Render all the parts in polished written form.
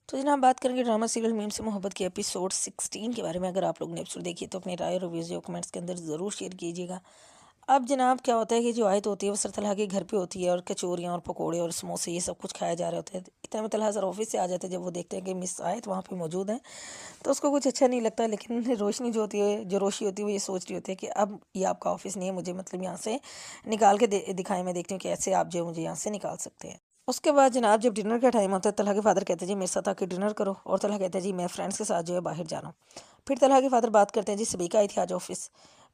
तो जनाब बात करेंगे ड्रामा सीरियल मीम से मोहब्बत के एपिसोड 16 के बारे में। अगर आप लोग ने एपिसोड देखी तो अपनी राय और रिव्यूज़ जो कमेंट्स के अंदर ज़रूर शेयर कीजिएगा। अब जनाब क्या होता है कि जो आयत होती है वो सर तलहा के घर पे होती है और कचौरियाँ और पकोड़े और समोसे ये सब कुछ खाया जा रहे होते हैं। इतने में तलहा सर ऑफिस से आ जाते हैं। जब वो देखते हैं कि मिस आयत वहाँ पे मौजूद है तो उसको कुछ अच्छा नहीं लगता, लेकिन रोशनी जो होती है, जो रोशी होती है, वो ये सोच रही होती है कि अब ये आपका ऑफिस नहीं है, मुझे मतलब यहाँ से निकाल के दिखाएं, मैं देखती हूँ कि ऐसे आप जो मुझे यहाँ से निकाल सकते हैं। उसके बाद जनाब जब डिनर का टाइम होता है, तलहा के फादर कहते हैं जी मेरे साथ आके डिनर करो, और तलहा कहता है जी मैं फ्रेंड्स के साथ जो है बाहर जा रहा हूँ। फिर तलहा के फादर बात करते हैं जी सबीका आई थी आज ऑफिस।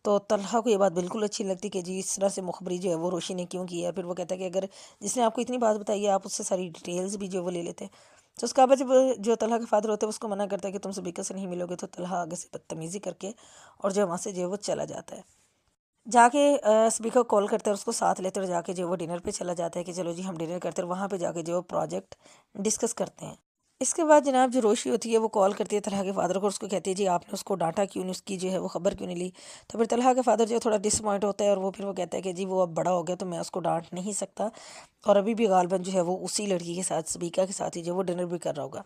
तो तलहा को ये बात बिल्कुल अच्छी लगती कि जी इस तरह से मुखबरी जो है वो रोशी ने क्यों की है। फिर वो कहता है कि अगर जिसने आपको इतनी बात बताई है आप उससे सारी डिटेल्स भी जो वो ले लेते हैं। तो उसके बाद जब जो तलहा के फादर होते हैं उसको मना करता है कि तुम सबीका से नहीं मिलोगे, तो तलहा आगे से बदतमीज़ी करके और जो वहाँ से जो है वो चला जाता है। जाके सबीका को कॉल करते हैं और उसको साथ लेते हैं और जाके जो वो डिनर पे चला जाता है कि चलो जी हम डिनर करते हैं, और वहाँ पे जाके जो प्रोजेक्ट डिस्कस करते हैं। इसके बाद जनाब जो रोशी होती है वो कॉल करती है तलहा के फादर को, उसको कहती है जी आपने उसको डांटा क्यों नहीं, उसकी जो है वो खबर क्यों नहीं ली। तो फिर तलहा के फादर जो है थोड़ा डिसअपॉइंट होता है और वो फिर वो कहता है कि जी वो अब बड़ा हो गया तो मैं उसको डांट नहीं सकता, और अभी भी गालबन जो है वो उसी लड़की के साथ सबीका के साथ ही जो वो डिनर भी कर रहा होगा।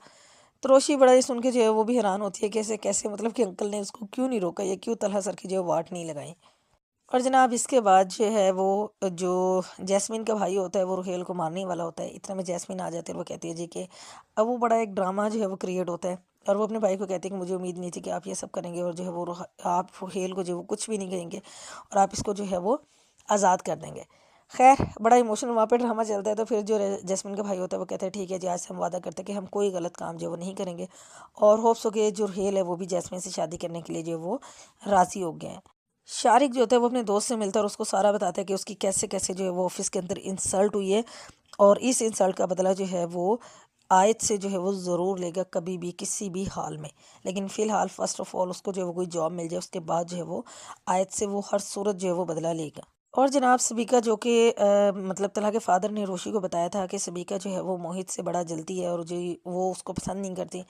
तो रोशी बड़ा ये सुन के जो है वो भी हैरान होती है कैसे कैसे मतलब कि अंकल ने उसको क्यों नहीं रोका या क्यों तलहा सर की जो है वाट नहीं लगाई। और जनाब इसके बाद जो है वो जो जैस्मिन का भाई होता है वो रुहेल को मारने वाला होता है। इतने में जैस्मिन आ जाती है और वो कहती है जी कि अब वो बड़ा एक ड्रामा जो है वो क्रिएट होता है, और वो अपने भाई को कहते हैं कि मुझे उम्मीद नहीं थी कि आप ये सब करेंगे, और जो है वो आप रुहेल को जो वो कुछ भी नहीं कहेंगे और आप इसको जो है वो आज़ाद कर देंगे। खैर बड़ा इमोशनल वहाँ पे ड्रामा चलता है। तो फिर जो जैस्मिन का भाई होता है वो कहता है ठीक है जी आज से हम वादा करते हैं कि हम कोई गलत काम जो है वो नहीं करेंगे, और होप्स हो के जो रुहेल है वो भी जैस्मिन से शादी करने के लिए जो है वो राज़ी हो गए हैं। शारिक जो होता है वो अपने दोस्त से मिलता है और उसको सारा बताता है कि उसकी कैसे कैसे जो है वो ऑफिस के अंदर इंसल्ट हुई है, और इस इंसल्ट का बदला जो है वो आयत से जो है वो ज़रूर लेगा, कभी भी किसी भी हाल में। लेकिन फ़िलहाल फ़र्स्ट ऑफ ऑल उसको जो है वो कोई जॉब मिल जाए, उसके बाद जो है वो आयत से वो हर सूरत जो है वो बदला लेगा। और जनाब सबीका जो कि मतलब तलहा के फादर ने रोशी को बताया था कि सबीका जो है वो मोहित से बड़ा जलती है और जो वो उसको पसंद नहीं करती।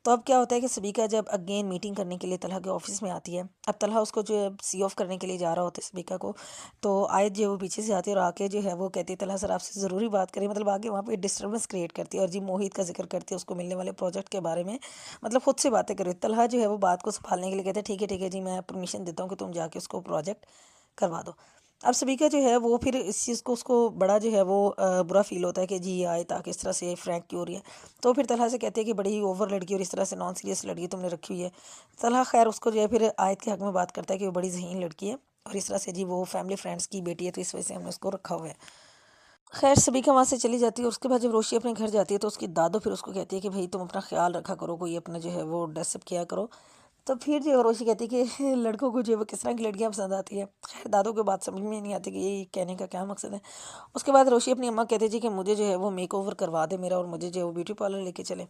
तो अब क्या होता है कि सबीका जब अगेन मीटिंग करने के लिए तलहा के ऑफिस में आती है, अब तलहा उसको जो है सी ऑफ करने के लिए जा रहा होता है सबीका को। तो आयत जो है वो पीछे से आती है और आके जो है वो कहती है तलहा सर आपसे ज़रूरी बात करें, मतलब आगे वहाँ पे डिस्टर्बेंस क्रिएट करती है और जी मोहित का जिक्र करती है उसको मिलने वाले प्रोजेक्ट के बारे में, मतलब खुद से बातें करें। तलहा जो है वो बात को संभालने के लिए कहते हैं ठीक है जी मैं परमिशन देता हूँ कि तुम जाके उसको प्रोजेक्ट करवा दो। अब सबीका जो है वो फिर इस चीज़ को उसको बड़ा जो है वो बुरा फील होता है कि जी आए ताकि इस तरह से फ्रैंक क्यों हो रही है। तो फिर तलहा से कहते हैं कि बड़ी ओवर लड़की और इस तरह से नॉन सीरियस लड़की तुमने रखी हुई है। तलहा खैर उसको जो है फिर आयत के हक में बात करता है कि वो बड़ी ज़हीन लड़की है और इस तरह से जी वो फैमिली फ्रेंड्स की बेटी है, तो इस वजह से हमने उसको रखा हुआ है। खैर सबीका वहाँ से चली जाती है और उसके बाद जब रोशी अपने घर जाती है तो उसकी दादो फिर उसको कहती है कि भाई तुम अपना ख्याल रखा करो, कोई अपना जो है वो ड्रेसअप किया करो। तो फिर जो रोशी कहती है कि लड़कों को जो है वो किस तरह की लड़कियां पसंद आती है। खैर दादों को बात समझ में नहीं आती कि ये कहने का क्या मकसद है। उसके बाद रोशी अपनी अम्मा कहती है जी कि मुझे जो है वो मेक ओवर करवा दे मेरा, और मुझे जो है वो ब्यूटी पार्लर लेके चले।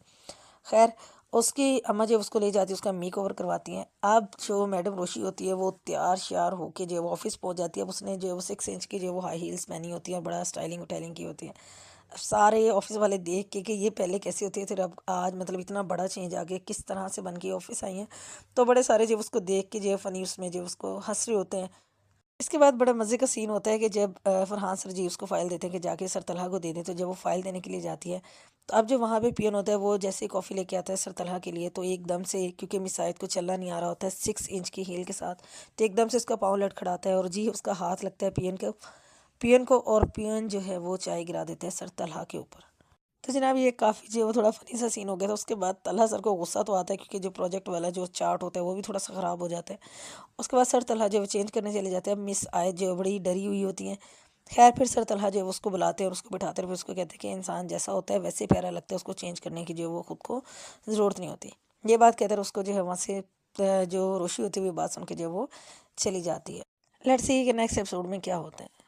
खैर उसकी अम्मा जो उसको ले जाती है, उसका मेक ओवर करवाती हैं। अब जो मैडम रोशी होती है वो तैयार श्यार होके जो है वो ऑफिस पहुंच जाती है। अब उसने जो है वो 6 इंच की जो है वो हाई हील्स पहनी होती है, बड़ा स्टाइलिंग वटाइलिंग की होती है। अब सारे ऑफिस वाले देख के कि ये पहले कैसी होती है, फिर अब आज मतलब इतना बड़ा चेंज आ गया, किस तरह से बन के ऑफिस आई हैं। तो बड़े सारे जो उसको देख के जो है फ़नी उसमें जो उसको हंस रहे होते हैं। इसके बाद बड़ा मज़े का सीन होता है कि जब फरहान सर जी उसको फ़ाइल देते हैं कि जाके सर तलहा को दे दें, तो जब वो फ़ाइल देने के लिए जाती है तो अब जो वहाँ पे पियन होता है वो जैसे ही कॉफ़ी लेके आता है सर तलहा के लिए, तो एकदम से क्योंकि मिस आयत को चलना नहीं आ रहा होता है 6 इंच की हील के साथ, तो एकदम से उसका पाँव लड़खड़ाता है और जी उसका हाथ लगता है पियन को और पियन जो है वो चाय गिरा देते हैं सर तलहा के ऊपर। तो जनाब ये काफ़ी जो है वो थोड़ा फ़नी सा सीन हो गया था। उसके बाद तलहा सर को गुस्सा तो आता है क्योंकि जो प्रोजेक्ट वाला जो चार्ट होता है वो भी थोड़ा सा ख़राब हो जाता है। उसके बाद सर तलहा जो है वो चेंज करने चले जाते हैं। अब मिस आयत जो है बड़ी डरी हुई होती हैं। खैर फिर सर तलहा जो है वो उसको बुलाते हैं और उसको बिठाते हैं, फिर उसको कहते हैं कि इंसान जैसा होता है वैसे ही प्यारा लगता है, उसको चेंज करने की जो है वो खुद को ज़रूरत नहीं होती। ये बात कहते हैं उसको जो है वहाँ से जो रोशी होती हुई बात सुन के जो है वो चली जाती है। लेट्स सी कि नेक्स्ट एपिसोड में क्या होता है।